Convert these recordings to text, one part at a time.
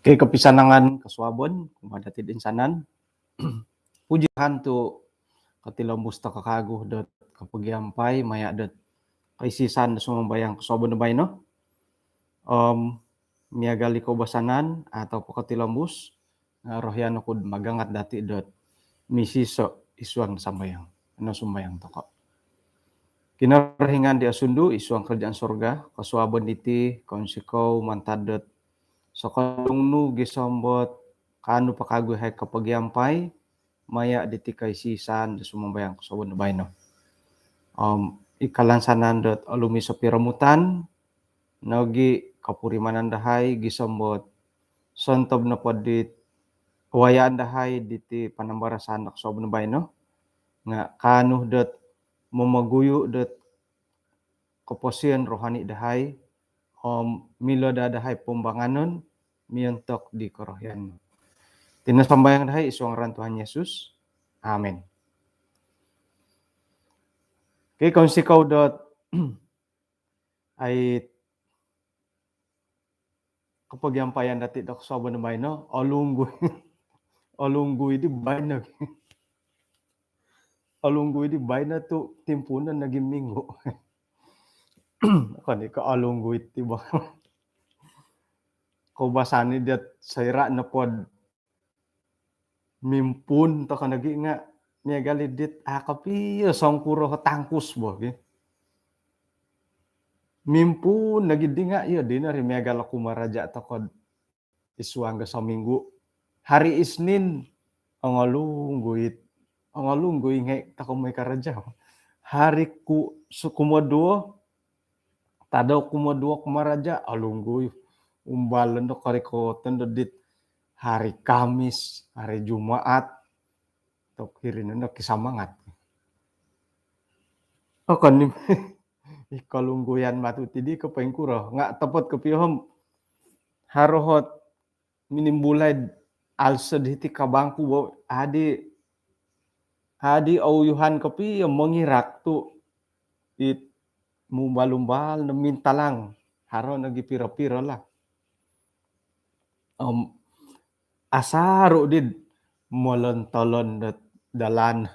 Kay kapisanangan kasuabon, kumadatid insanan. Pujihan tu katilombus ta kakaguh dot kapagiampay maya dot kaisisan da sumambayang kasuabon na bay no. Miagali ko basanan atau katilombus rohyan kud magangat dati dot misiso isuang sambayang. Ano sumbayang toko. Kinarhingan di asundu isuang kerjaan surga kasuabon iti konsiko mantadot so kalungnu gisambot kanu pakagoy hay kapagiampay maya diti kaisisan da sumambayang kasuabon na bay no. Ikalansanan dot alumi sa piramutan nogi kapurimanan dahay gisambot sontob na podit wayaan dahay diti panambarasan da kasuabon na bay no. Nga kanu dot mamaguyo dot kaposian rohani dahay milo dahay pumbanganon miyontok di karohyan. Tinasambayang dahay isuang ran Tuhan Yesus. Amen. Kay kung sikaw dot ay kapagyampayan dati da kasuabon na bay no, alunggoy di bay na alunggoy di bay na to timpunan naging minggo. Kani ka alunggoy ti ba? Kubasani dat sayra na pod mimpun ta kanagi nga niya galidit akapi songkuro tangkus bo. Mimpun nagidi nga iya di na rimegala kumaraja ta kod isuang sa minggu. Hari Isnin ang alunggoy ngay ta kumay karaja. Hari ku sukumoduo tadaw kumoduo kumaraja alunggoy. Umbalan do karikotan do dit hari Kamis, hari Jumaat, tok hirin na kisamangat. O kan ikalungguyan matuti di kapengkuro nga tapot kapihom harohot minimbulay alsed hiti kabangku bo adi auyuhan kapi mangirak tu it mubalumbal na mintalang haro nagipira-pira lah. Asaro did molon-tolon dat dalan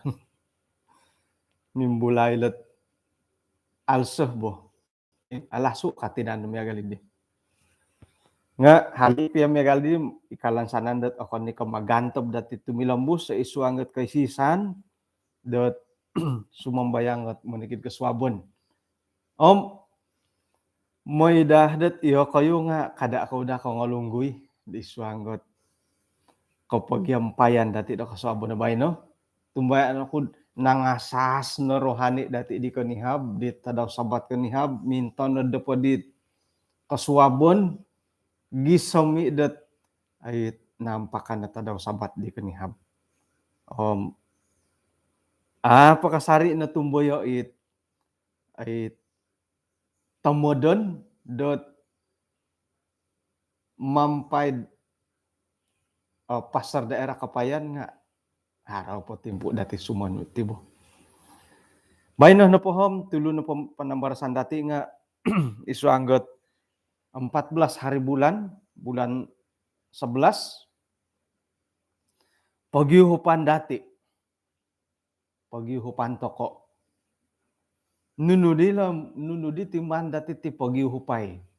mimbulay lat alseh bo alasu katinan miagalid nga hali pia miagalid ikalansanan dat akon ni kamagantob dati tumilambus sa isuanget kaisisan dat sumambayang at manikid kaswabon moy dahdat iyo kayo nga kada ako da ko ngalunggoy di isuangot kapagyampayan dati da kasuabon na bay no. Tumbayan ako nangasas na rohani dati di kanihab di tadaw sabat kanihab minton na dapo di kasuabon gisami dat ay nampakan na tadaw sabat di kanihab. Pakasari na tumboyo ay tamodon dot mampaid pasar daerah kapayan nga haraw po timpo dati sumanut tibo. Bayno na pohom tulo na po panambarasan dati nga isu anggot 14 hari bulan 11 pagyuhupan dati pagyuhupan toko nunudi timan dati ti pagyuhupay.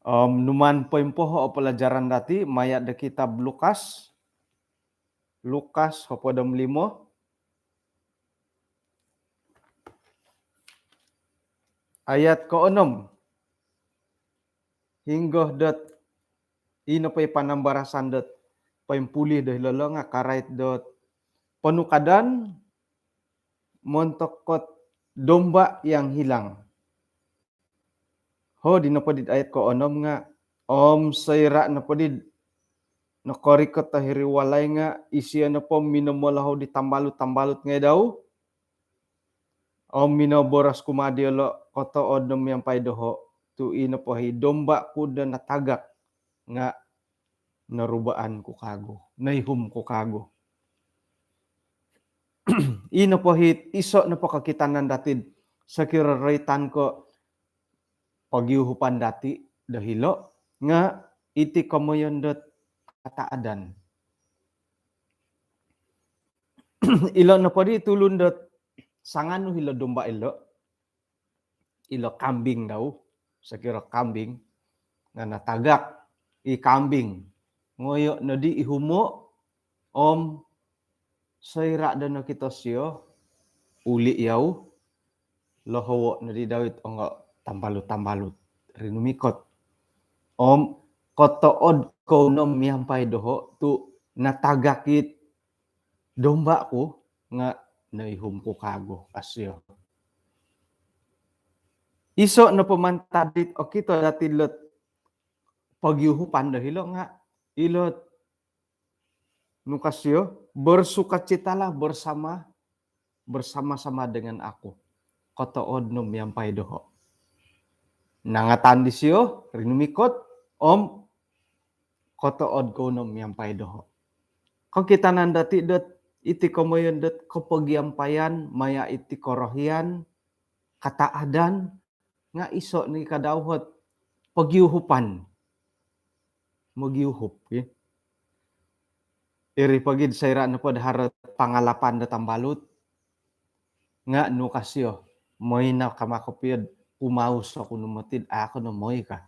Numan poimpoho o pelajaran dati maya da kitab Lukas hopadam 5 ayat ke-6 hingga dat ino pay panambarasan dat paimpulih dah lala nga karait dat panukadan montokot domba yang hilang. Di napodid ayat ko-6 nga sayra napodid nakorikot tahiri walay nga isiya na po minamolaho di tambalut nga daw minaboras kumadiolo koto odom yang paidoho tu ina po hi domba kuda natagak nga narubaan ko kago naihum ko kago. Ina po hit iso na po kakitanan datid sa kiraraytan ko pagyuhupan dati dahilo nga iti kamoyon kataadan. Ilo na podi tulun sangano hilo domba ilo kambing daw, sakira kambing nga natagak i kambing. Ngoyo na di ihumo om sayra na kita siyo uli yaw lohowo na di dawit o nga tambalut-tambalut rinumikot. Om kotood ko no miyampay doho tu natagakit domba ko nga naihum ko kago asyo. Iso na pamantadit o kito dati lot pagyuhupan dahilo nga ilot nukasyo bersukacitalah bersama-sama dengan aku. Kotood no miyampay doho. Nangatan di siyo rinumikot om kotood ko no miyampay doho. Kung kita nandati iti komoyon kopagyampayan maya iti korohian kataadan nga iso ni kadawhot pagyuhupan magyuhup iri pagid sayra na pod harot pangalapan da tambalut nga no kasyo moy na kamakopyod umaus ako numatid ako no moy ka.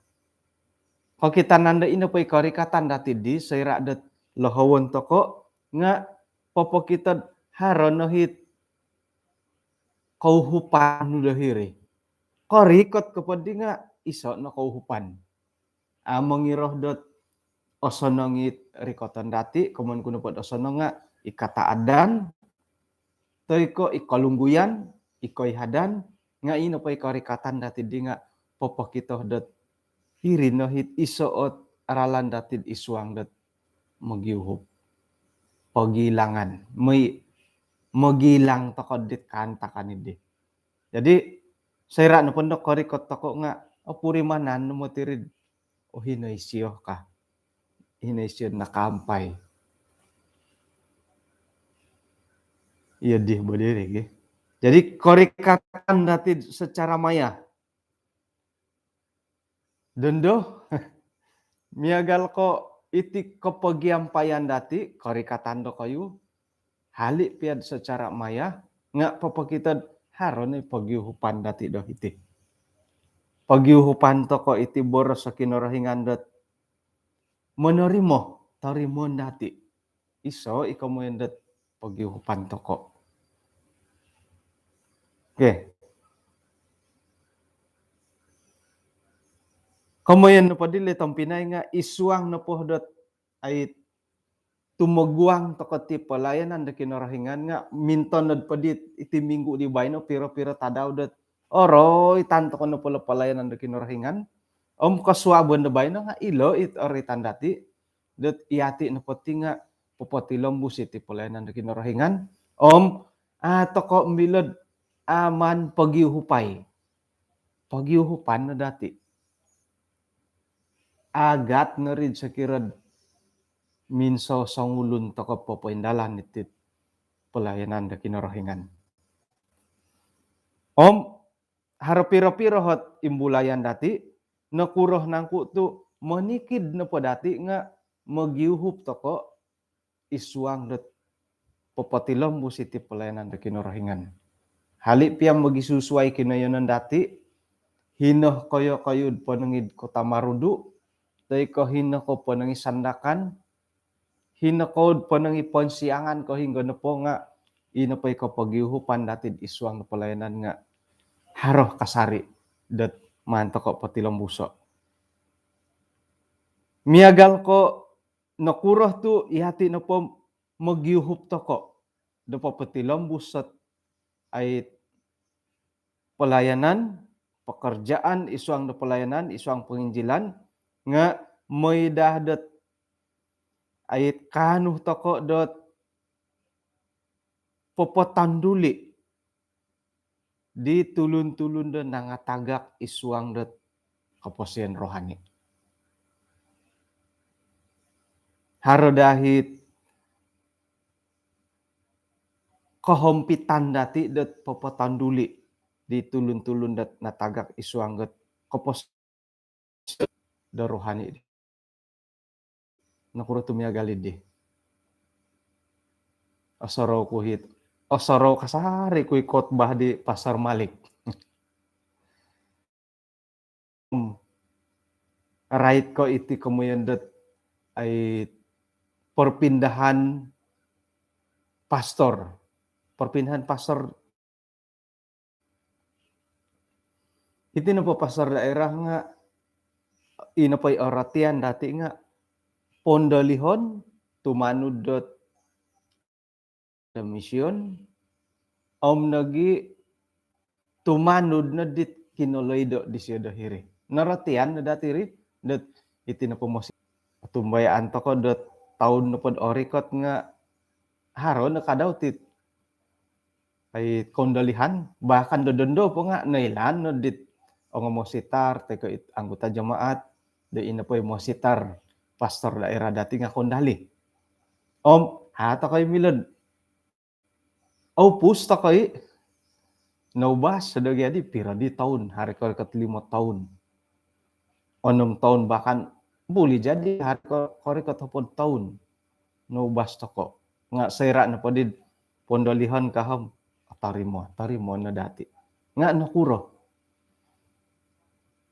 Kung kita nanda ino pa'y karikatan dati di sayra dat lohawon toko nga popokitad haron no hit kauhupan no dahiri. Korikot kapag di nga iso no kauhupan. Mangiroh dot osonongit rikotan dati kuman kuno pod osono nga ikataadan toy ko ikalungguyan ikoy hadan nga ino pa'y karikatan dati di nga popokito dot hiri no hit isoot aralan dati iswang dot magyuhup. Pagilangan. Magilang toko dit kanta kanidi. Jadi, sayra na pundok korikot toko nga, purimanan mo tirid, hinaisyo ka. Hinaisyo na kampay. Iya di berdiri. Jadi, korikatan dati secara maya. Dendo, miagal ko iti kapagyampayan dati, korikatan do kayo, halik piad secara maya, nga papakitad haron ay pagyuhupan dati do iti. Pagyuhupan to ko iti boros sa kinurahingan dot monorimo, tarimon dati. Iso, ikaw mo yung dot pagyuhupan to ko. Okay. Kamoyan na padili, itong Pinay nga, isuang na po dot ay tumagwang to ti palayanan da kinurahingan nga mintonod pa dit iti minggu di bayno pero tadaw dat oroy tanto ko na pala palayanan da kinurahingan kaswabon da bayno nga ilo it oritan dati dat iati na pati nga pupatilom busit ti palayanan da kinurahingan toko milod aman pagyuhupan na dati agat na rin sa kirad minso sangulun toko popoindalan itit pelayanan da kinurahingan. Harapiro-piro hot imbulayan dati nakuroh nangku tu manikid na po dati nga magyuhup toko iswang dat popatilom busiti pelayanan da kinurahingan. Halik piyang magisusuay kinayonan dati hinoh kayo panangid ko tamarudu tay ko hinoh ko panangid sandakan hinakod pa nang iponsiangan ko hingga na po nga ino pa'y kapagyuhupan natin iswang na palayanan nga haroh kasari dat manto ko patilang buso. Miagal ko nakuroh tu ihati na po magyuhup to ko da po patilang busot ay pelayanan, pekerjaan, iswang na pelayanan, iswang penginjilan nga may dahdat ayat kanuh toko dot popotanduli di tulun-tulun do nangatagak iswang dot kaposian rohani. Harodahit kahompitan dati dot popotanduli di tulun-tulun dot natagak iswang dot kaposian da rohani di. Nakuro tumiagalid di. Osoro kuhit osoro kasari kuy khotbah di Pasar Malik. Right ko iti kamuyandet ay perpindahan pastor. Perpindahan pastor iti na po pastor daerah nga inapay oratian dati nga pondalihon tumanod dot da misyon nagi tumanod na dit kinuloydo di siya dahiri. Naratian na dati ri dat iti na po mo tumbayaan to ko dot taon na pod orikot nga haron nakadaw tit ay kondalihan bahkan dodondo po nga nailan no dit o nga mo sitar teko anggota jamaat da ina po mo sitar pastor daerah dati nga kondali. Hata kay milad. Pusta kay naubas sa dagyadi pira di taon hari ko kat 5 taon. 6 taon bahkan buli jadi hari ko kat 10 taon. Naubas to ko. Nga sera na po did pondalihan kaham tarimo na dati. Nga nakuro.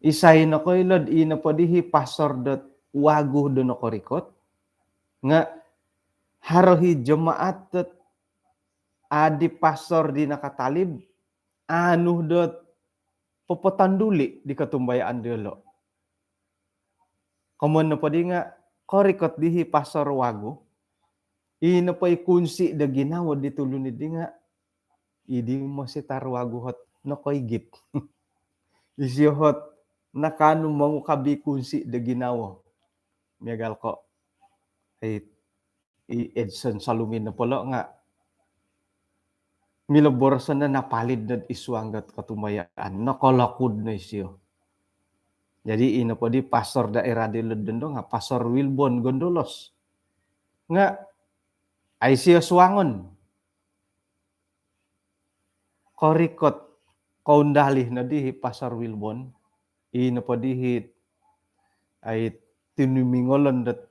Isay na ko ilod ina po dihi pastor dot wago do na korikot. Nga harohi jemaat dot adi pastor di nakatalib anu dot popotanduli di katumbayaan delo. Komon na po di nga korikot dihi pastor wago. Ina po kunsi da ginawa di tulunid di nga idi mo si tarwago hot no koy git. Isiyot nakano mo kabi kunsi da ginawa. Miyagal ko ay Edson Salumin na polo nga milaborsan na napalid na iswanggat katumayaan nakalakod na isiyo. Jadi ina po di pastor daerah di Ledendo nga Pastor Wilbon Gondolos nga ay siya swangon korikot kaundalih na dihi Pastor Wilbon ina po dihi ay tinumingolon dat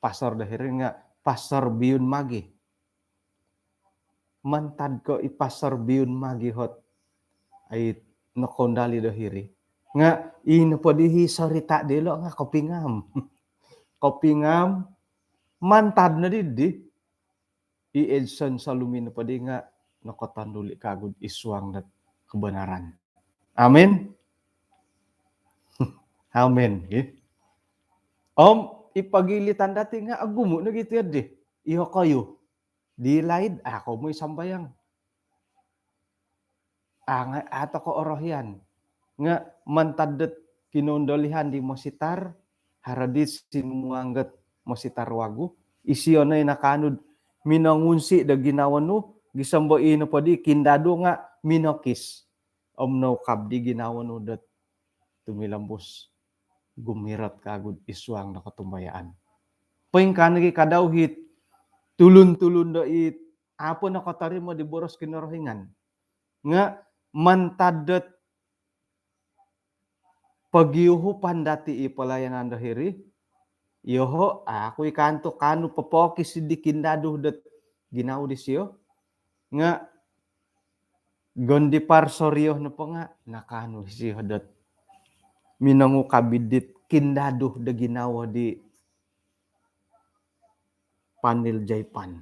pastor dahiri nga Pastor Biun Magi. Mantad ko ipastor Biun Magi hot ay nakondali dahiri. Nga ina po dihi sarita delo nga kopingam. Kopingam mantad na di Edson Salumin pa di nga nakotanduli kagud iswang dat kebenaran. Amin. Amin. Ipagilitan dati nga agumo na gitu di. Iho kayo. Di laid ako mo sambayang. Nga ato ko orohyan. Nga mantadet kinondolihan di mositar haradis sinuanggat mositar wago. Isiyo na nakanud minangunsi da ginawan no gisambo ino pa di kindado nga minokis. No kabdi ginawan no dat tumilambos gumirat kagud iswang nakatumbayaan. Poing kanagi kadawhit tulun-tulun do it apo nakatarimo di boros kinorohingan nga mantadet pagyuhupan dati ipalayanan dahiri yoho ako ikanto kanu papokis di kindado dat ginaw di siyo nga gondi parsoryo no po nga nakano siyo dat minangu kabidit kindado da ginawa di Panil Jaipan.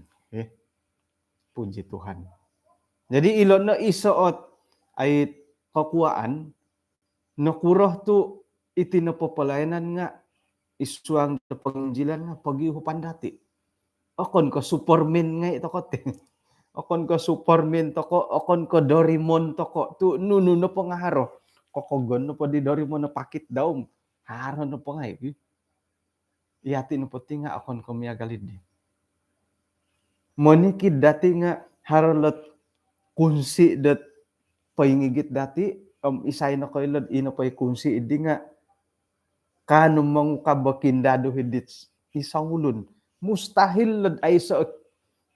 Puji Tuhan. Jadi ilon na isuot ay kakuaan nakuroh tu iti napapalayanan nga iswang da panginjilan nga pagyuhupan dati. Okon ko superman nga ito ko te. Okon ko superman to ko, okon ko Doraemon to ko. Tu nuno na po nga haro. Kokogon na po di Doraemon na pakit daw. Haro na po nga iyati na po tinga okon ko miyagalid di. Monikid dati nga harolot kunsi dat paingigit dati isay na ko ilod ino pay kunsi idi nga kanum mang kabakindado hidit isangulun mustahil lod ay sa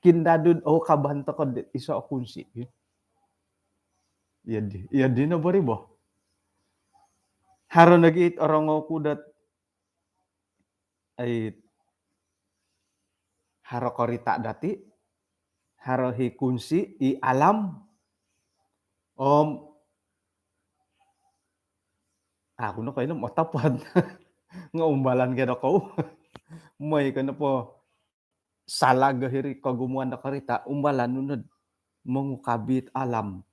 kindado o kabanta ko isa kunsi. Yadi na bari bo. Haro nagit orang ko dat Ay haro korita dati, haro hi kunsi i alam, aku na kainom otapad nga umbalan gid ako. May kana po salag hiri kagumuan da karita umbalan nunod mangukabit alam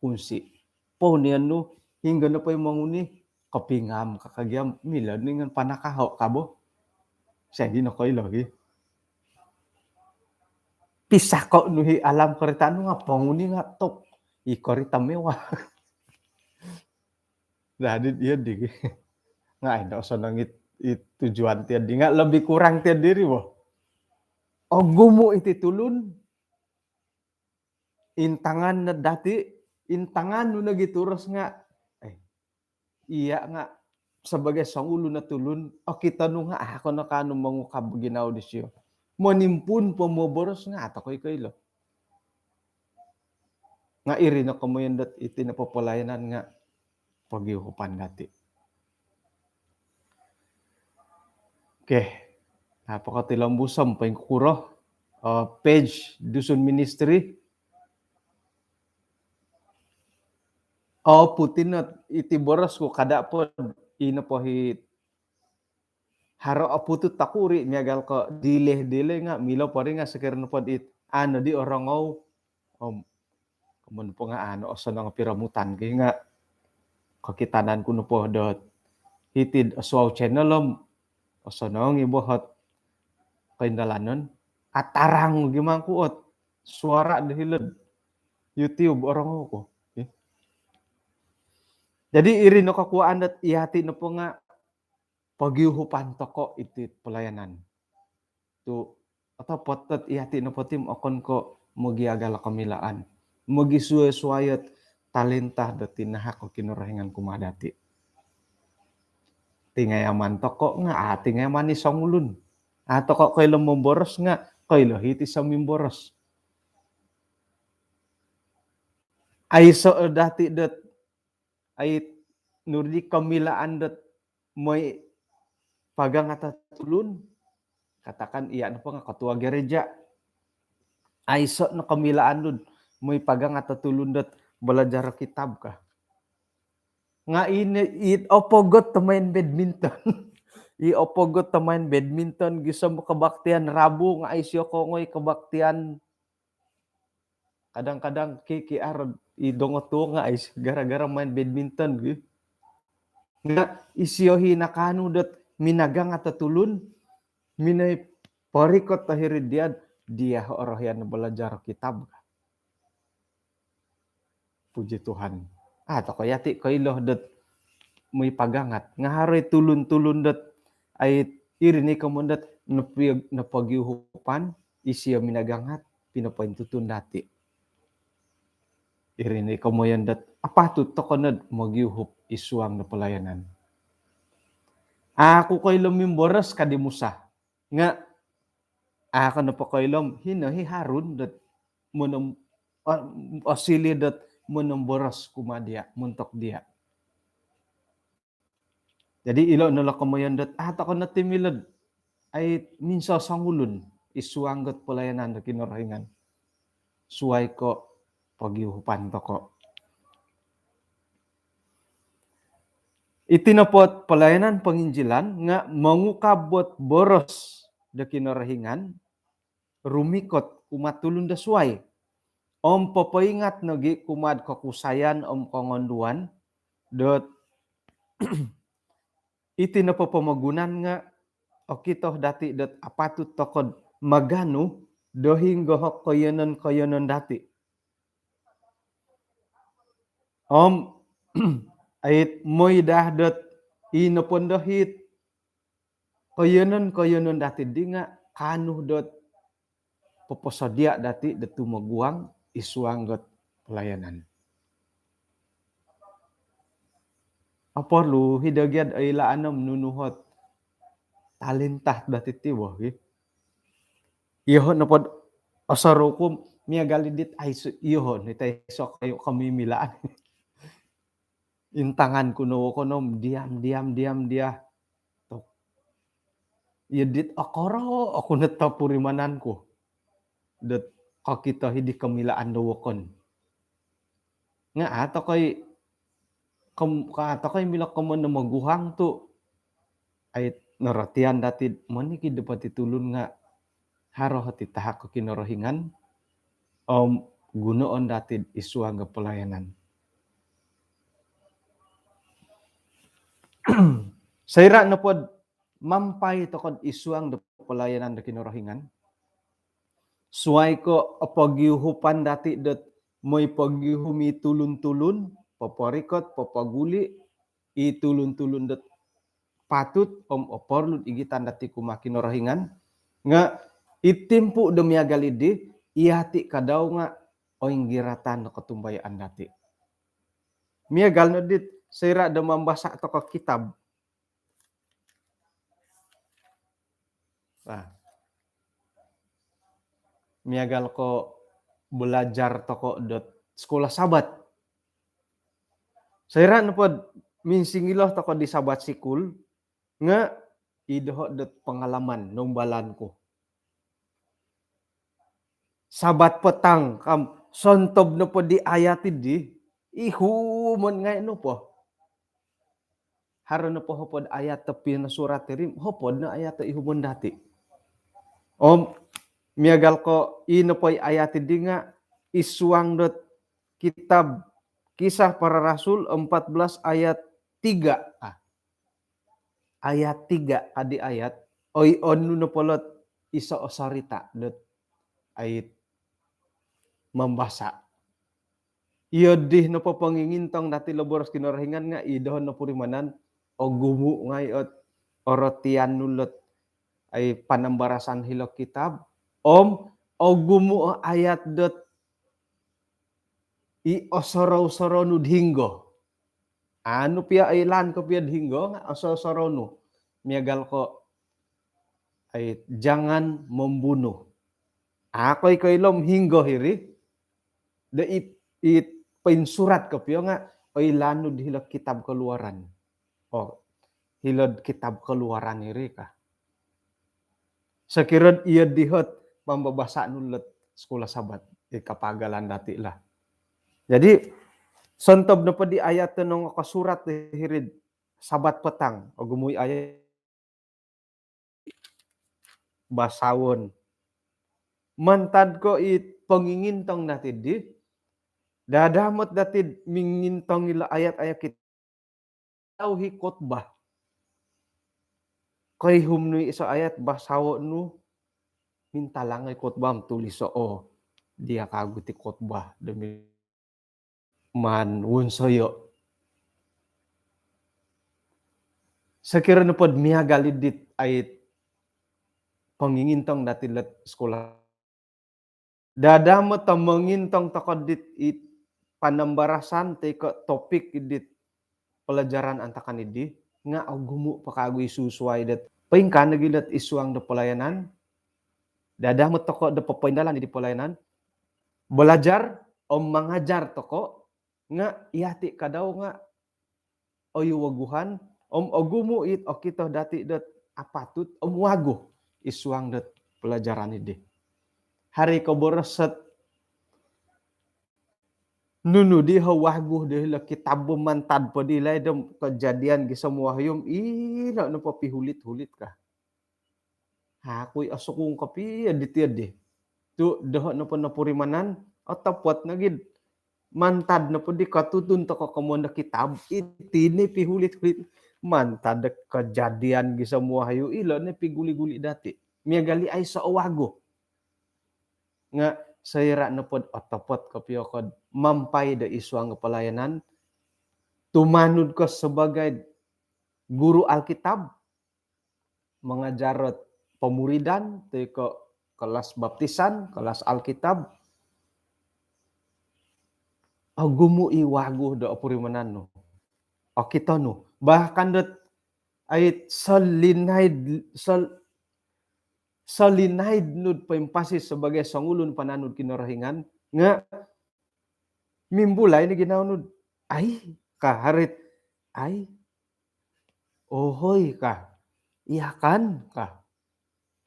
kunsi. Ponian no hingga na pa'y manguni kapingam kakagyam milad ni ngan panakaho kabo. Sige na koy lagi. Pisako no hi alam karita no nga panguni nga tok i karita mewah. Dadi iya di nga enda sa nangit tujuan tiyan di nga lebih kurang tiyan diri boh. Og gumo iti tulun intangan na dati, intangan no nagituros nga, ay iya nga sebagai sangulo na tulun, o kita no nga ako na kano mangukab ginaudisyo. Manimpun pamoboros nga ato koy kaylo. Nga iri na kamoyandat iti napapalayanan nga pagyuhupan dati. Okay, napakatilambusam paing kuro. Page Dusun Ministry. Putinot iti boros ko kada pod ino po hit haro aputut takuri miagal ko dile nga milaw pa rin nga sakirno pod it ano di orangaw kumun po nga ano oso nga piramutan kay nga kakitanan kuno po dot hitid aswaw channelom oso nang ibohot kay dalanon atarang gimangkuot suara dahilod YouTube orangaw ko. Jadi iri no kakuaan dat ihati no po nga pagyuhupan toko iti pelayanan. Tu atau potet ihati no po tim okon ko magiagal kamilaan. Magisuay-suayat talenta dati nahak ko kinurahingan kumadati. Tingayaman toko nga tingayaman ni sangulun. Ato ko kaylo momboros nga kaylo hiti sa mimboros. Ay so dati dat ay nurdi kamilaan dat may pagang ata tulun. Katakan iya na po nga katua gereja. Ay so na kamilaan dun. May pagang ata tulun dat belajar kitab ka. Nga opogot to main badminton. Opogot to main badminton. Gisa mo kabaktian rabu nga ay siyo ko ngoy kabaktian. Kadang-kadang kikiarod idongot to nga ay gara-gara main badminton. Nga isiyo hinakano dat minagang at tulun. Minay parikot tahirid dia orahyan na belajar kitab. Puji Tuhan. Tako yati kailoh dat may pagangat. Nga haroy tulun-tulun dat ay irini kamundat napagyuhupan isiyo minagangat pinapaintutun dati. Irini kamoyan dat apatut tokonod magyuhup isuang na pelayanan. Ako kailom mimboras kadimusa. Nga ako na po kailom hinahi harun dat munam asili dat munamboras kumadia muntok dia. Jadi ilo nala kamoyan dat ko na timilad ay minsa sangulun isuanggot pelayanan na kinurahingan. Suway ko pagyuhupan to ko. Itinapot pelayanan penginjilan nga mangukabot boros da kinurahingan rumikot kumatulun da suway. Papaingat nagi kumad kakusayan kongonduan dot itinapapamagunan nga okito dati dot apatut tokod magano dohing gohok koyonon dati. Ait moy dah dot inopon dohit koyonon dati di nga kanuh dot poposodia dati datu maguang isuanggot pelayanan. Apa lu hidagyad ay laanam nunuhot talentah dati tiwa. Iyohon na pod asarukum miagalidit ay iyohon itay so kayo kamimilaan. Intangan kuno konom diam dia. Ieu dit akara aku netep purimananku. Det kakita hidi kamilaan dowoken. Nga atoy mila kamana maguhang tu ay naratian datid maniki dapat itulun nga haro ti tahak kinorohingan gunoon datid isua nga pelayanan. Saira na pod mampay tokod isuang da pelayanan da kinorohingan. Suway ko pagyuhupan dati dat may pagyuhumi tulun-tulun, paparikot, papaguli, itulun-tulun dat patut oporlud igitan dati kumakinorohingan nga itimpu demiagal idi ihati kadaw nga oing giratan na katumbayaan dati. Miagal na dit saira da mambasa to ka kitab. Miagal ko belajar toko dot sekolah sabat. Saira na pod minsingiloh toko di sabat sikul nga idoho dot pengalaman nombalan ko. Sabat petang kam sontob na pod di ayatid di ihumon ngay no po. Haro na po hopod ayat tepi na surat tirim hopod na ayat ihumon dati. Miagal ko ino po'y ayatid di nga isuang dot kitab Kisah Para Rasul 14 ayat 3. Ayat 3 adi ayat oy onu no polot iso osarita dot ayat membasa. Iyo dih no po pangingintong dati loboros kinorohingan nga idohon no purimanan o gumu ngay orotian nulot ay panambarasan hilok kitab o gumu ayat dot i osoro-soro nu dinggo. Anu pia ilan ko pia dinggo nga osoro-soro nu. Miagal ko ay jangan membunuh. Ako'y kailom hinggo hiri. Da it pinsurat ko pia nga oy lanud hilok kitab keluaran. Hilod kitab keluaran hiri ka. Sakirod iya dihot pambabasa nulot sekolah sabat. Kapagalan dati lah. Jadi sontob na pa di ayat nung kasurat hirid sabat petang o gumuy ayat basawon. Mantad ko it pangingintong natid di dadamot datid mingintong ila ayat-ayat kita tauhi khotbah. Kay humnoy iso ayat basawo nu mintalangay khotbah tulis dia kaguti khotbah demi man wunsoyo. Sakira na pod miagal idit ay pangingintong dati let sekolah. Dadamot mangintong takod dit it panambarasan te ko topik idit pelajaran antakan idi nga gumu pakagoy susuay dat paingkan nagilat isuang da pelayanan. Dadamot toko da papaindalan di pelayanan. Belajar mengajar toko nga ihati kadaw nga oyuwaguhan ogumu it kita dati dat apatut wago isuang dat pelajaran ini. Hari ko borosat nunu di hawago dahil kitab mantad pa dilay dam kejadian gi semua hayom ina no papihulit-hulit ka. Hakoy asukong kapi aditiad di. Tu daho no panapurimanan atapot nagid mantad na po di katutun to kakamon na kitab itini pihulit-hulit mantad kejadian gi semua hayo ilo na piguli-guli dati. Miagali ay sa awago. Nga sayra na pod atapot kapiyo kod mampay da isuang pelayanan tumanod ko sebagai guru Alkitab mengajarot pemuridan ko kelas baptisan, kelas Alkitab gumu iwago da opurimanan no. Kita no. Bahkan dat ay salinaid nud paimpasis sebagai sangulun pananud kinorohingan nga mimbulay ni ginaunod ay kaharit ay ohoy ka iyakan ka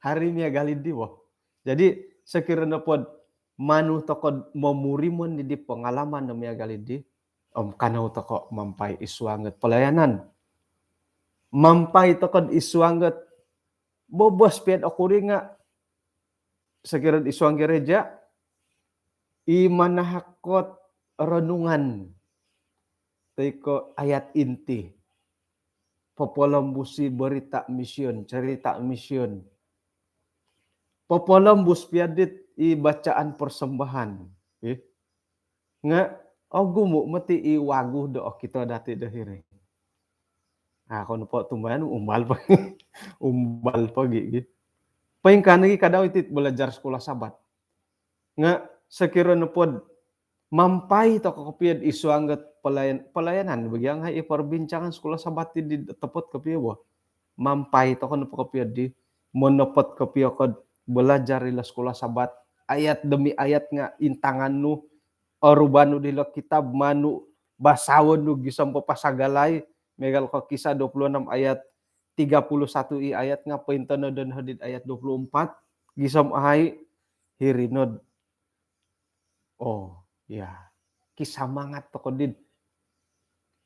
hari mia galidi boh. Jadi sekiranya pod manu toko memurimon di pengalaman na mia galidi, kanau toko mampai isuanget pelayanan. Mampai toko isuanget bobos piat okuri nga sekiranya isuang gereja i manahakot renungan teko ayat inti. Popolambusi berita mision, cerita mision. Popolambus piadit i bacaan persembahan. Nga, gumu mati i wagu do kita dati dahiri. Kono po tumbayan umbal pa. Umbal pa gitu. Paing kanagi kadaw itit belajar sekolah sabat. Nga sekiranya pod mampai to kapiad isu anggat pelayanan bagiang hai perbincangan sekolah sabat di tepot kapiad bo. Mampai to kan kapiad di monopot kapiad kod belajar ila sekolah sabat ayat demi ayat nga intangan nu orubanu di kitab manu basawon nu gisam pasagalai megal ko kisah 26 ayat 31 i ayat nga paintana dan hadid ayat 24 gisam ahai hirinod. Ya, kisah mangat toko din.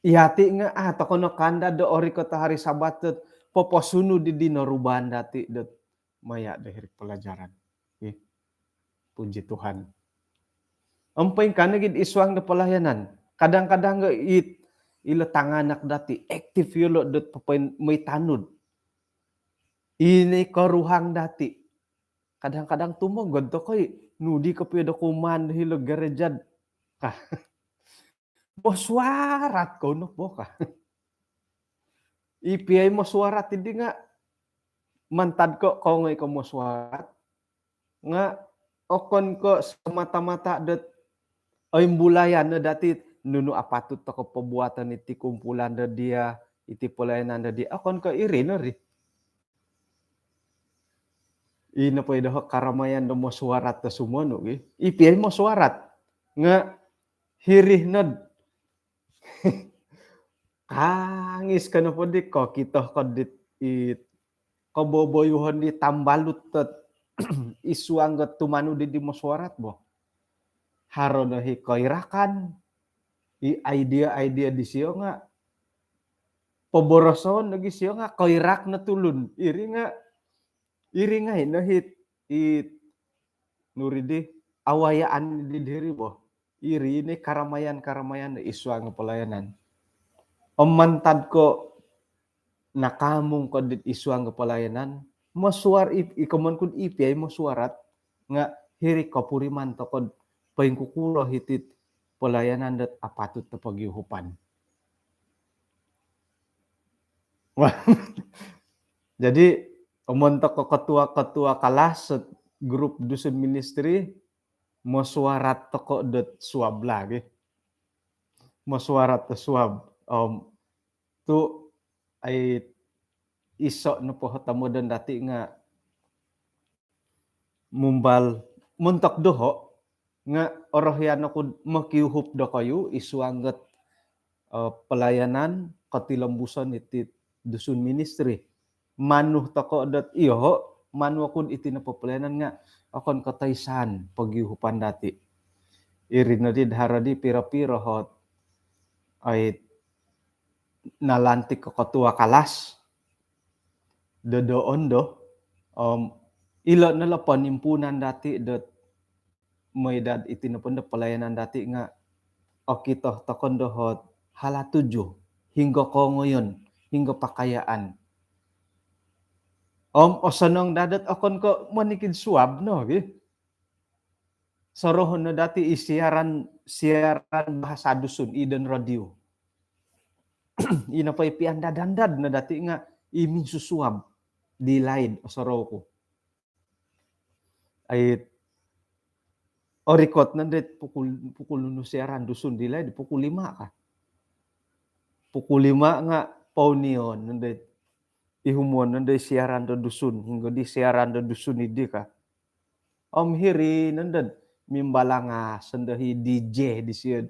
Ihati nga toko no kanda do ori kota hari sabat poposunu di dino rubahan dati dot maya dahir pelajaran. Puji Tuhan. Ampain kana gid iswang na pelayanan. Kadang-kadang nga ila tanganak dati aktif yulo dot papain may tanud. Ini karuhang dati. Kadang-kadang tumogod to koy nudi kapiado kuman hilog garejad. Suarat ko no po ka. Ipiay mo suarat hindi nga mantad ko ngay ko mo suarat. Nga okon ko sa mata-mata dat ay bulayan na dati nuno apatut ko pabuatan iti kumpulan na dia iti pulayanan na dia. Okon ko iri no ri. Ina po idaho karamayan na mo suarat na sumuno. Ipiay mo suarat. Nga hirih na kangis ka na po di ko, kita ko dit kaboboyuhan di tambalut tat isuang gat tumanu di mo suarat bo. Haro na hikoirakan, idea di siyo nga, paboroson lagi siyo nga, koirak na tulun. Iri nga, nuri di, awayaan di diri bo. Iri ini karamayan na isuang pelayanan. Mantad ko nakamong ko dit isuang pelayanan, masuar ikaman kun ipiay masuarat nga hiri kapuriman to kod paingkukulo hitit pelayanan dat apatut na pagyuhupan. Jadi umontok ko ketua kelas grup dusun ministry masuarat toko dot suab lagi. Masuarat to suab. Tu ay iso no po tamo dan dati nga mumbal muntok doho nga orohyan ako makiuhup do kayo isuanggat pelayanan katilambusan iti dusun ministry. Manuh toko dot iyo manu akun iti na pelayanan nga akon kataysan pagiuhupan dati. Iri na di haradi pira-pira hot ay nalantik ko ketua kalas doon do ilo nala panimpunan dati dot may dad iti na punda pelayanan dati nga okito tokon dohot hala 7 hingga ko ngayon hingga pakayaan osanong dadat akon ko manikid suab no sorohon na dati siaran bahasa dusun iden radio. Ina pa ipian dadandad na dati nga imin susuab di laid soro ko. Ay orikot nandet pukul nuno siaran dusun di laid pukul 5 ka. Pukul 5 nga paunion nandet ihumuan nandet siaran do dusun hingga di siaran do dusun idi ka. Hiri nandet mimbalanga sandahi DJ di siya.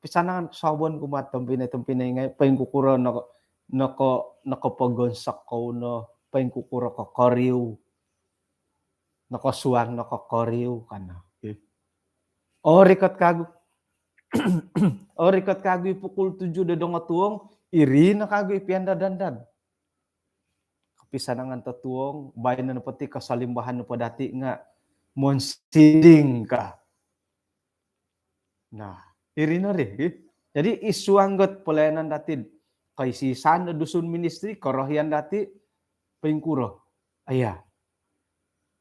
Pisanangan sabon kumat tempinay ngay paing kukuro nako pagonsak ko no paingkukuro kokoriw, nakosuang nakokoriw kana. Rikot kagu rikot kagu pukul 7 dodong tuong, iri na kagu ipianda dandan. Kapisanangan tatuong, bayan na pati kasalimbahan na padati nga, monsiding ka. Nah, iri na rin. Jadi isuanggot pelayanan dati, kay si sana dusun ministry, korohian dati, paingkuro. Aya,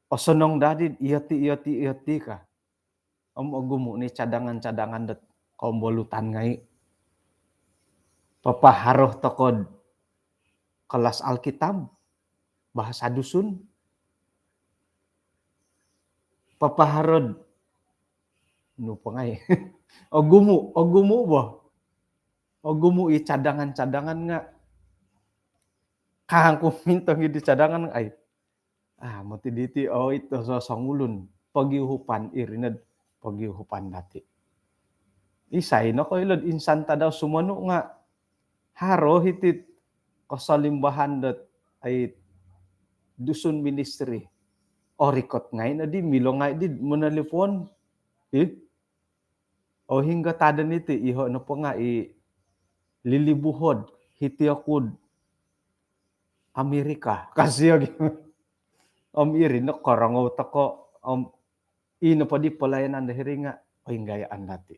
osonong dati, iati ka. Agumo ni cadangan-cadangan dat kombolutan ngai. Papaharoh tokod kelas Alkitab, bahasa dusun. Papaharod, nupa ngai. Ogumo ba? Ogumo i cadangan-cadangan nga. Kahang kumintong di cadangan ay. Matiditi ito sa sangulun. Pagiuhupan irinad pagiuhupan dati. Isay no ko ilod insanta daw sumano nga haro hitit kasalimbahan dat ay dusun ministry. Orikot ngay na di milo ngay di manalipon. O hingga tadan iti iho na po nga lilibuhod hitiakod Amerika. Kasi iri na karangaw tako ino pa di pelayanan dahiri nga o hinggayaan dati.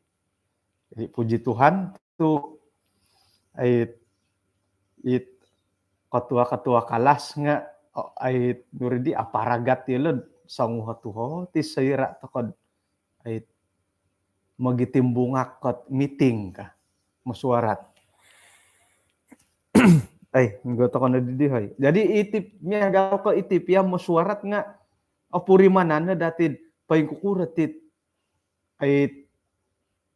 Jadi puji Tuhan tu ay ketua-ketua kalas nga ay nuridi aparagat yelod sanguha tuho ti sayra takod ay magitimbungak kot meeting ka masuarat. Ay nggoto ko na didihay. Jadi itip niya gaw ko itip ya masuarat nga apurimanan na dati paingkukuratit ay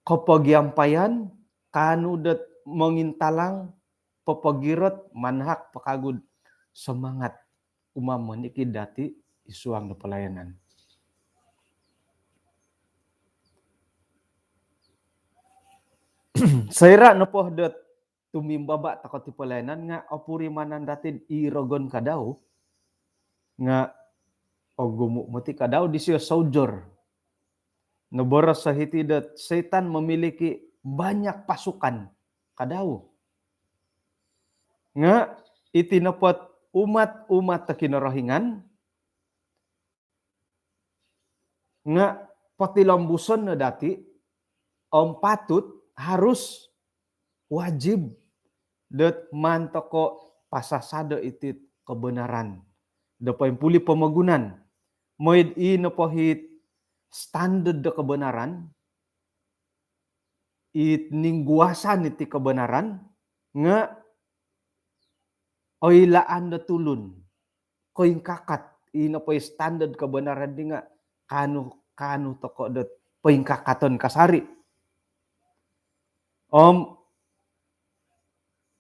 kapagyampayan kanudat mangintalang papagirot manhak pakagud semangat umaman iki dati isuang na pelayanan. Sayra na po dat tumimbaba takot ti pelayanan nga apurimanan dati irogon kadaw nga ogumo mati kadaw di siya soldier. Naboras sa hitidat setan memiliki banyak pasukan kadaw. Nga itinapot umat-umat ta kinarahingan nga patilambuson na dati patut harus wajib dat mantoko pasasada iti kebenaran. Dapat puli pemagunan. Moid ino pohit standard da kebenaran. It ningguasan iti kebenaran nga oilaan da tulun. Koing kakat ino poy standard kebenaran di nga kanu toko dat poing kakaton kasari.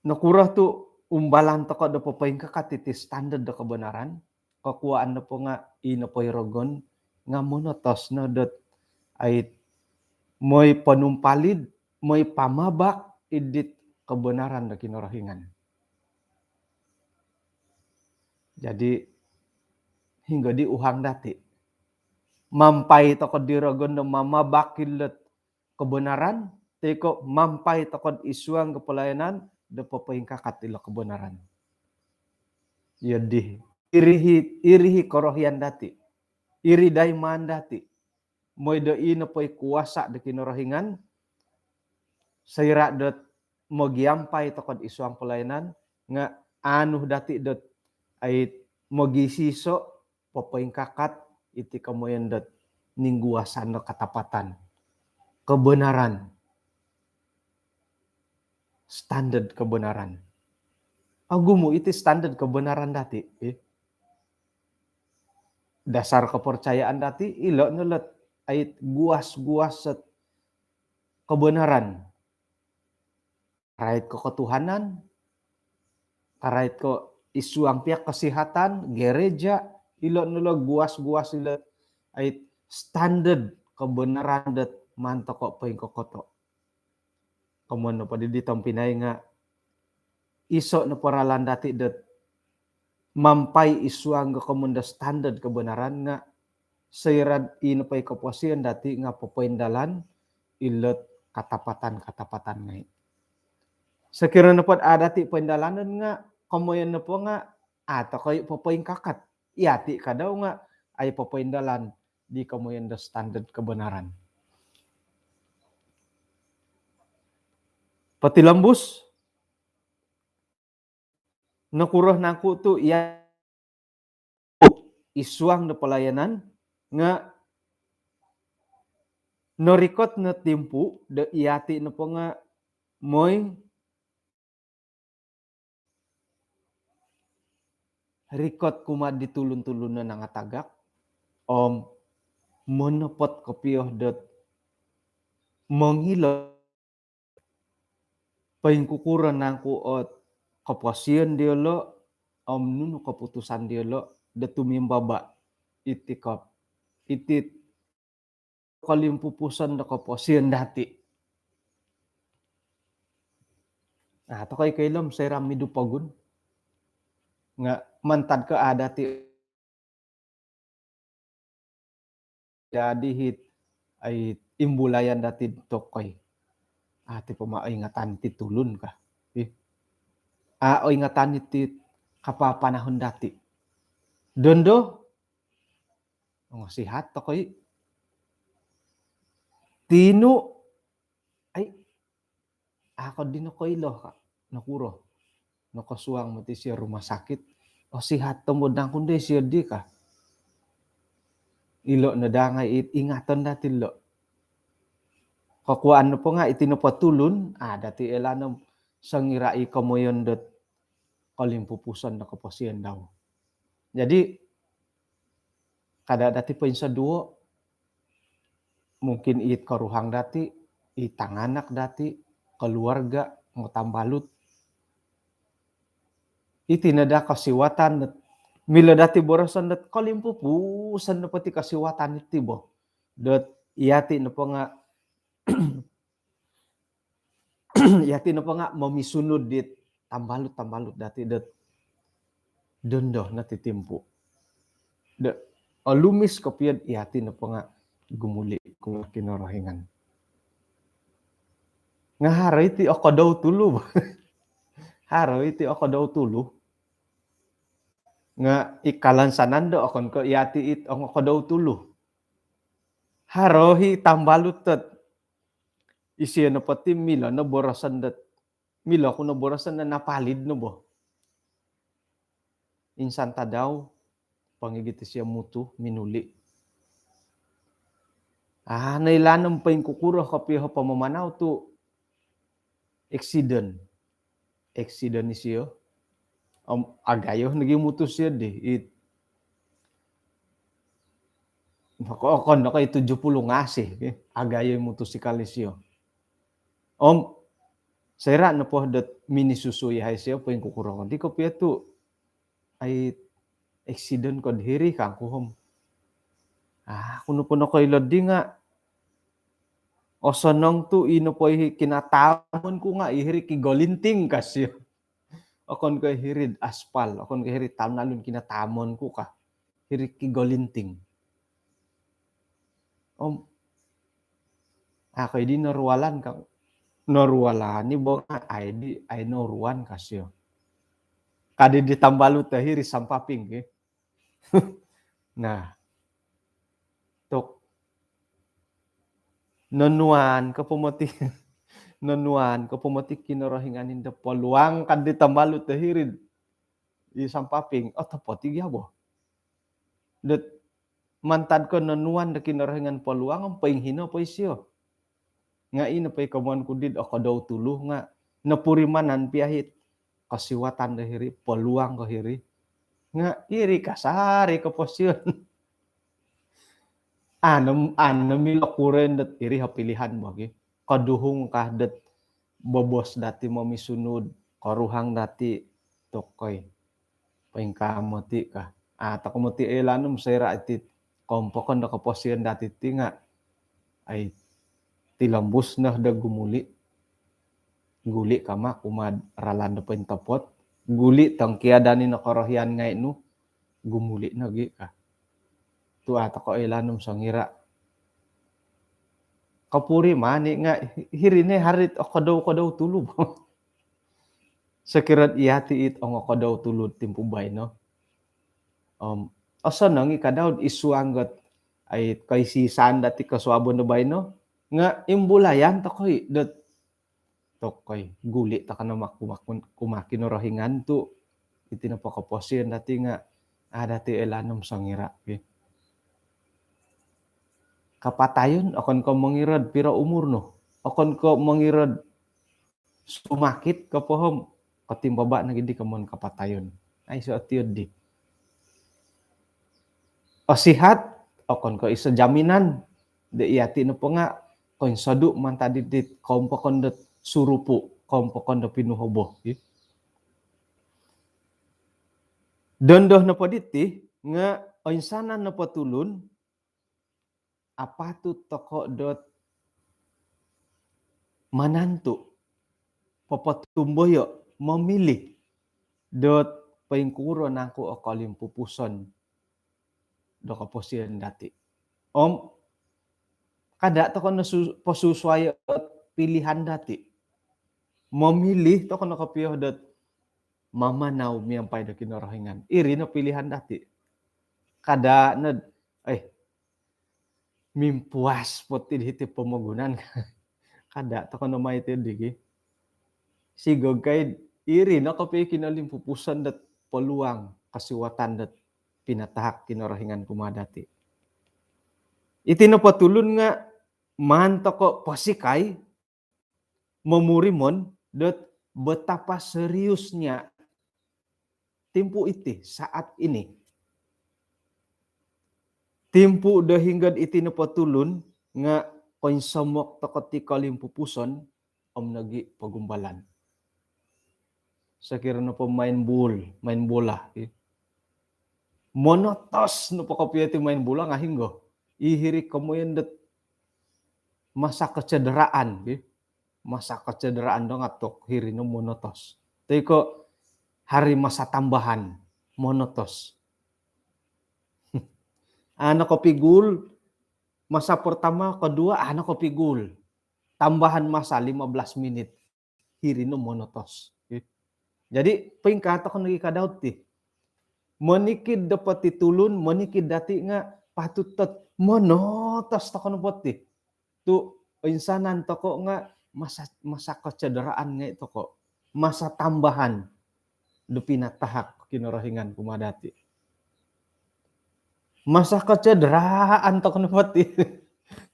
Nakurah tu umbalan toko da poing kakat iti standard da kebenaran. Kakuaan na po nga ino poy rogon nga monotos na dat ay moy panumpalid, moy pamabak idit kebenaran da kinarahingan. Jadi hingga di uhang dati mampai tokod di rogon na mamabakilat kebenaran teko mampai tokod isuang kepelayanan da papaing kakat ila kebenaran. Yadi irihi korohian dati. Iri daiman dati. Moy da ino poy kuasa da kinarahingan sayra dat mogiampay tokod isuang pelayanan nga anuh dati dat ay mogisiso papaing kakat iti kamoyan dat ningguasan na katapatan. Kebenaran. Standard kebenaran. Agumo iti standard kebenaran dati. Dasar kepercayaan dati ilo nulet ay guas-guas kebenaran. Karait ko ketuhanan, karait ko isuang pihak kesehatan, gereja, ilo nulo guas-guas ilo ay standard kebenaran dat mantoko paing kokoto. Kamuan pa di ditong pinay nga iso na paralan dati dat mampai isuang ga komenda standar kebenaran nga seirad inapay kapuasian dati nga papaindalan ilot katapatan ngai. Sekiranya pod ada ti paindalanan nga kamoyan na po nga ato kayo papaing kakat. Iati ka daw nga ay papaindalan di kamoyan da standard kebenaran. Pati lambus nakuroh naku tu iya isuang na pelayanan nga norikot na timpu da iati na po nga moy rikot kuma ditulun-tulunan na nga tagak om monopot kopioh dot mongilo paingkukuran naku ot kapuasian dia lo om nunu keputusan dia lo da tumimbaba itikop itit kalimpupusan da kapuasian dati. Nah, to kay kailom say rami dupagun nga mantad ka ada ti jadi hit ay imbulayan dati tokoy. Ati pamaingatan ti tulun ka. O ingatan iti kapapanahon dati. Dondo ngo sihat tokoy tino ay ako din ko ilo ka nakuro nakasuang mo ti siya rumah sakit o sihat tumod nang kundi siya di ka ilo na dangay ingatan dati lo kakuan no po nga itinupatulun dati elanam sangirai kamoyon dot kalimpupusan na kapasian daw. Jadi kada dati pa sa duo mungkin karuhang dati itanganak dati keluarga ngotambalut itinada kasiwatan mila dati borosan dat kalimpupusan na pati kasiwatan iti bo dot iati na po nga iati na po nga mamisunod dit tambalut dati dot dondo na titimpo da lumis kapiad iati na po nga gumuli kung kinorohingan nga haray ti ako daw tulo haray ti ako daw tulo nga ikalansanan do akon ko iati ako daw tulo harohi tambalut tat isiya na pati mila na borasan dat mila ko na borasan na napalid no bo insan ta daw pangigiti siya mutu minuli nailanam pa yung kukuro kapiho pamamanaw to accident ni siya agayo naging mutu siya di ako na kay 70 ngasi agayo yung motosikal siya sayra na po dat minisusuya hay siya po yung kukuro di ko piya to ay accident ko diri ka kuhom kuno po na koy lodi nga o sonong tu ino po kinatamon ko nga ihiri ki golinting kasyo akon ko hirid aspal akon ko hirid tamnalun kinatamon ko ka hiri ki golinting ako'y di norwalan ka norwalan ni bo ay norwan kasyo kadi ditambalut hiri sampaping nah tok nonuan kapumati kinorohinganin da peluang kan ditambalut hirid isampaping tapoti gyabo det mantad ko nonuan da kinorohingan peluang ang painghino po isyo nga ina pay kamuan kudid ako daw tulo nga napurimanan piyahit kasiwatan da hiri peluang ko hiri nga iri kasari ko posyon milakuren dat iri pilihan mo kaduhong ka dat bobos dati mo misunod karuhang dati tokoy paingkamoti ka takumoti elanum sayra iti kompokon da kaposyon dati ti nga ay tilambus na da guli kama kumad ralan da paintapot guli tong kiadani na korohian ngay no, gumuli na gi ka. Tu ata ko ilanum sangira. Kapuri mani nga hirine harit ako daw tulog. Sekirat iyati it ang ako daw tulod timpubay no. Asa nang ikadaw isuanggot ay kay si Sanda ti kaswabo no bay no. Nga imbulayan ta koy det tokoy guli ta kana kumakin no rahingan tu iti napakaposyon dati nga dati elanum sangira. Kapatayon akon ko mangirad pira umur no. Akon ko mangirad sumakit kapohom katimbaba na gidi kamon kapatayon. Ay so atiyod di. O sihat akon ko isa jaminan de iyati no po nga kon sadu man tadi dit kompo kondet surupu kompo kondo pinuhobo. Dondoh na po diti nga oinsanan na patulun apa tu toko dot manantu papatumboyo memilih dot paingkuro nangko akalim pupuson do kaposian dati. Kada to kono posuswaya pilihan dati. Memilih to kono kapiyo dot mamanaw miyampay da kinarahingan. Iri na pilihan dati. Kada na mimpuas poti hiti pamagunan. Kada to kono may digi. Sigog kay iri na kapiyo kinalim pupusan dat peluang kasiwatan dat pinatahak kinarahingan kumadati. Iti napatulun nga man toko pasikay memurimon dot betapa seriusnya timpu iti saat ini. Timpu dah hingga iti napatulun nga konsamok toko ti kalim pupuson nagi pagumbalan. Sakira na po main bola. Monotos no pakapiya ti main bola nga hinggo. Ihirik kamoyan dat masa kecederaan. Masa kecederaan dong atok hiri no monotos. Tapi kok hari masa tambahan monotos. Anak ko pigul masa pertama, kedua anak ko pigul. Tambahan masa 15 menit. Hiri no monotos. Jadi pingkat ako nagikadaw ti. Manikid dapat titulun, manikid dati nga patutot monotos ta kono poti. Tu insanan to ko nga masa kecederaan nga ito ko. Masa tambahan do pinatahak kinarahingan kumadati. Masa kecederaan to kono poti.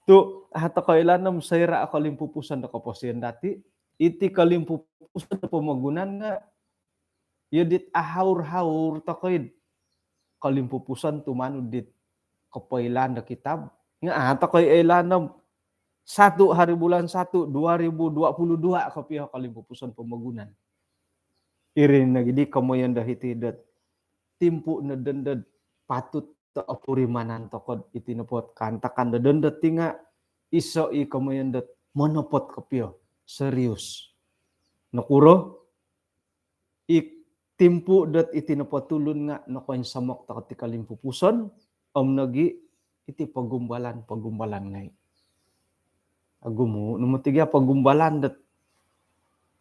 Tu ato ko ilanam sayra ako limpupusan do kaposian dati. Iti kalimpupusan do pamagunan nga yudit ahaur-haur to koy kalimpupusan tumanud dit kapailan da kitab nga ata koy ilanam 1 hari bulan 1 2022 kapiyo kalimpupusan pamagunan. Irin na gidi kamoyan dahiti dat timpu na dended patut ta apurimanan tokod itinupot kantakan da dended tinga iso i kamoyan dat monopot kapiyo serius. Nakuro timpu dat itinapatulun nga nakoy samok ta ti kalimpupuson nagi iti pagumbalan ngay. Agumo numutigya pagumbalan dat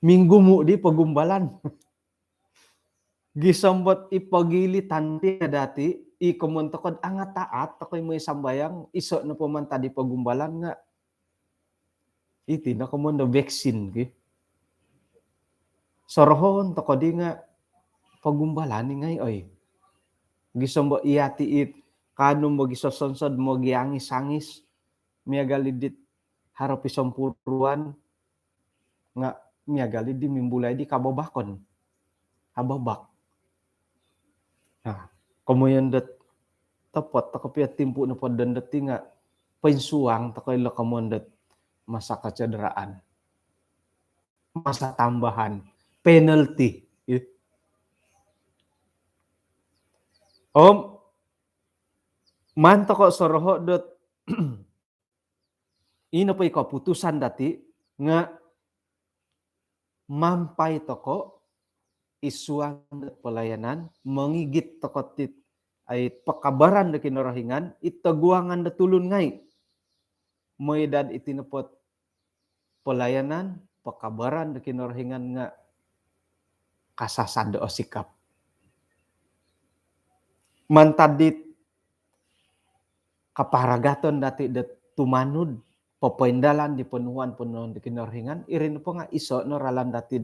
minggu mo di pagumbalan. Gisambot ipagili tanti dati ikumontakod ang taat takoy may sambayang iso na pamanta di pagumbalan nga iti na kumondo vaccine ki. Sorohon tako di nga pagumbalan ni ngay oy. Gisombo iyati it kanum mo gisosonsod mo giangis-angis miagalidit harap isampuruan nga miagalid di mimbulay di kababakon. Hababak. Kamoyan dat tapot takapiyat timpu na padandat nga pensuang takoy lakamondat masa kecederaan. Masa tambahan. Penalty. Manto ko soroho dot ino pa kaputusan dati nga mampay toko isuang pelayanan mengigit tokotit ay pakabaran da kinarahingan itaguangan da tulun ngai moedan itinepot pelayanan pakabaran da kinarahingan nga kasasada o sikap mantadit kaparagaton dati da tumanud papaindalan di penuhan di kinarahingan irin po nga iso no ralan dati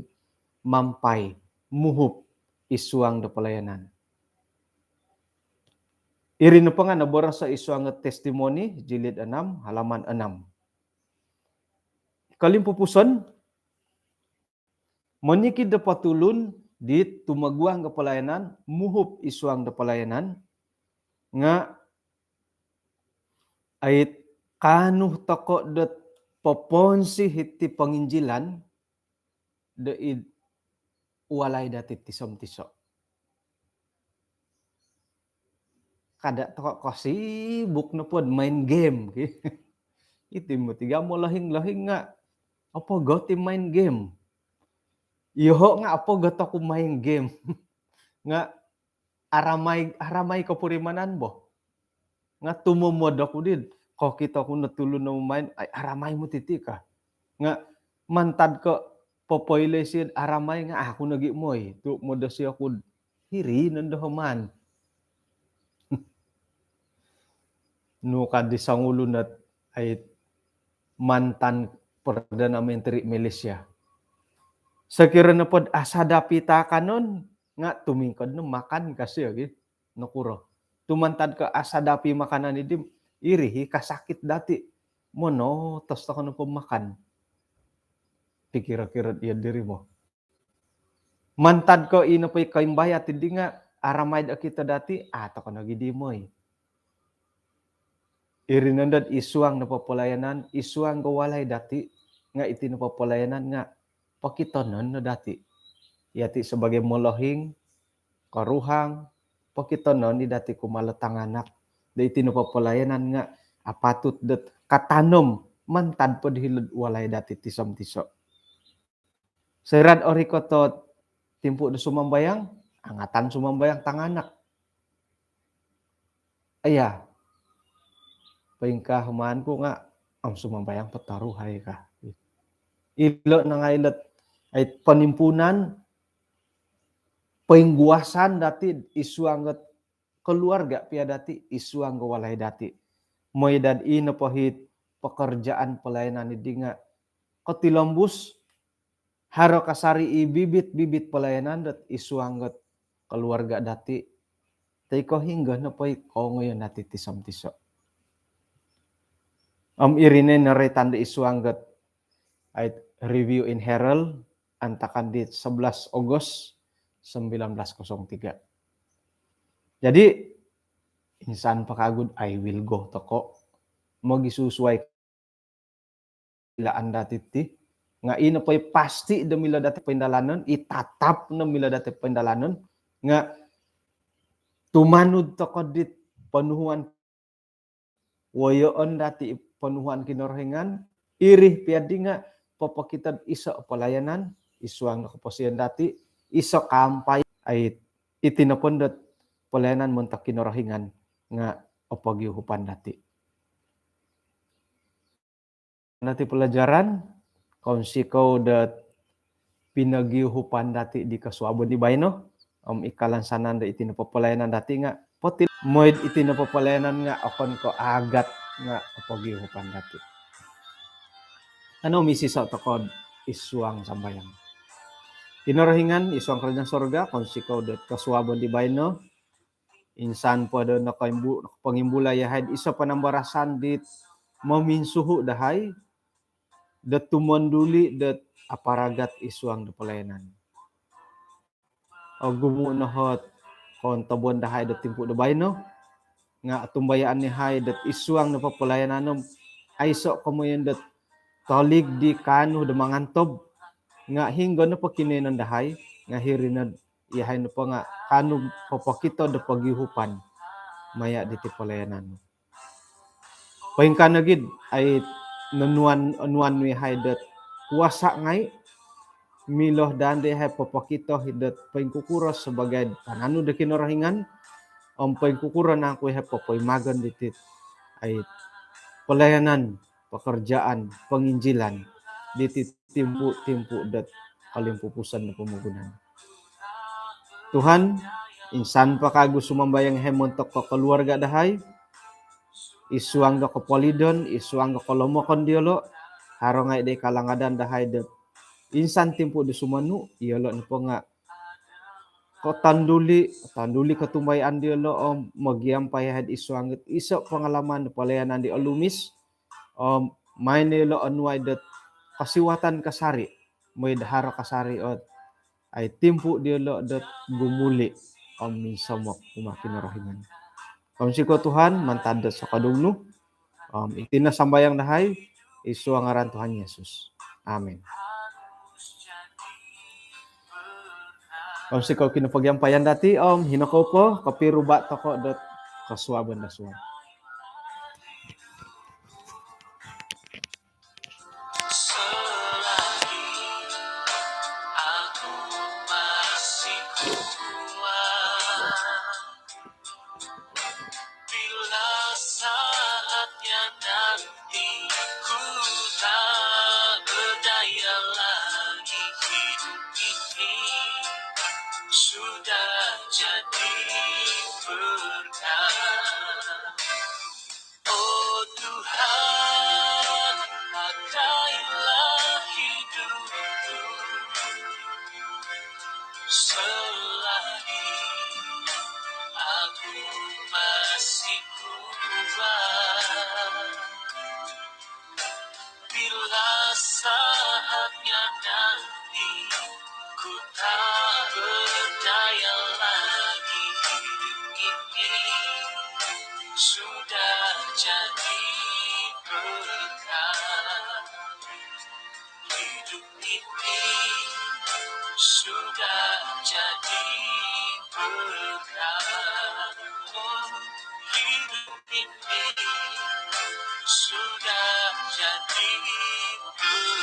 mampai muhup isuang da pelayanan. Irin pa nga nabora sa isuang testimoni jilid 6 halaman 6. Kalimpupuson menyikid da patulun di tumaguang da pelayanan muhup isuang da pelayanan nga ait kanuh toko da poponsi hiti panginjilan da walay dati tisom tiso. Kada toko kasibuk na pod main game. Iti mo tiga mo lahing-lahing nga apa goti main game. Iho nga apa goto ko main game. Nga aramay kapurimanan bo. Nga tumomod ako din. Ko kita ko natulon na main ay aramay mo titi ka. Nga mantad ko popoyle sin aramay nga ako nagi moy. Tu mo da siya ko hiri nandahaman. No kadi sangulo na ay mantan Perdana Menteri Malaysia. Sekira na pod asada pita kanon nga tumingkod na makan kasi agi nakuro. Tumantad ka asadapi makanan idi irihi kasakit dati. Mono tos ta kono pemakan. Pikira-kira iya diri mo. Mantad ko ino pay kaimbaya tindi nga aramay da kita dati ato kono gidi moy. Irinandad isuang na papalayanan, isuang gawalay dati, nga iti na papalayanan nga, pakitonon na dati. Yati sebagai molohing, karuhang, pakitonon ni dati kumalatang anak. Da iti na papalayanan nga, apatut dat katanom, mantad po dihilad walay dati tisom-tiso. Serad ori ko to, timpu na sumambayang, angatan sumambayang tanganak. Aya, paingka humaan ko nga ang sumambayang pataruhay ka. Ilo na nga ilat ay panimpunan, paingguasan dati isuang keluarga pia dati isuang walay dati. Moy dad ina pahit pekerjaan pelayanan idi nga kotilambus haro kasari ibibit-bibit pelayanan dat isuang keluarga dati. Tay ko hingga na pay ko ngayon dati tisam-tiso. Irine naretanda isuanggat ay review in Herald antakan di 11 Agustus 1903. Jadi insan pakagud I will go toko magisusuay ilaan dati ti nga ino pay pasti demila dati pendalanon itatap na mila dati pendalanon nga tumanud toko dit panuhuan wayoon dati panuhan kinarahingan, irih piadi nga papakitad isa pelayanan, isuang nakapasiyan dati, isa kampay ay itinapon dat pelayanan muntak kinarahingan nga opagyuhupan dati. Nati pelajaran, konsiko dat pinagyuhupan dati di kasuabon di bayno, ikalansanan da itinapapalayanan dati nga, potil moid itinapapalayanan nga akon ko agat nga pagyuhupan dati. Ano misi sa takod isuang sambayang. Kinarahingan isuang kerajaan sorga konsiko dat kasuabon di bayno insan po do pangimbula yahay isa panambarasan dit maminsuhu dahay dat tumonduli dat aparagat isuang da pelayanan. O gumunohot kon tabon dahay dat timpu da bayno nga atumbayaan ni hay dat isuang na papalayanan ay so kamuyan dat tolig di kanu da mangantob nga hinggo na pakinenon dahay nga hirinad yahay na pa nga kanu papakito da pagyuhupan maya diti palayanan. Paingka na gid ay nanuan ni hay dat kuwasa ngay miloh dande hai popokito hidat pengkukuros sebagai pananu dekin orahingan pengkukuran aku hai popoi magan ditit ai pelayanan pekerjaan penginjilan ditit timpu dat paling pupusan na pumugunan. Tuhan insan pakagu sumambayang hemontok ko keluarga dahay isuang do ko polidon isuang do kolomokon diolo harongai de kalangadan dahay de insan timpu de sumanu iolo na po nga ko tanduli ketumbayan diolo magiam payahad isuang iso pengalaman pelayanan di olumis main diolo anuai de kasiwatan kasari may daharo kasari ot ay timpu diolo de gumuli minsamok umakin rohiman. Siko Tuhan mantadat sa kadungno itina sambayang dahay isu ang ngaran Tuhan Yesus. Amen. Siko kinapagyampayan dati hinakopo kapiruba toko dot kasuaban da suwan. Sudah jadi berkah. Oh Tuhan, pakailah hidupku selagi aku masih kuat. Bila saatnya nanti ku tak berdaya lagi, hidup ini sudah jadi berkah. Hidup ini sudah jadi berkah. Oh, hidup ini sudah jadi berkah.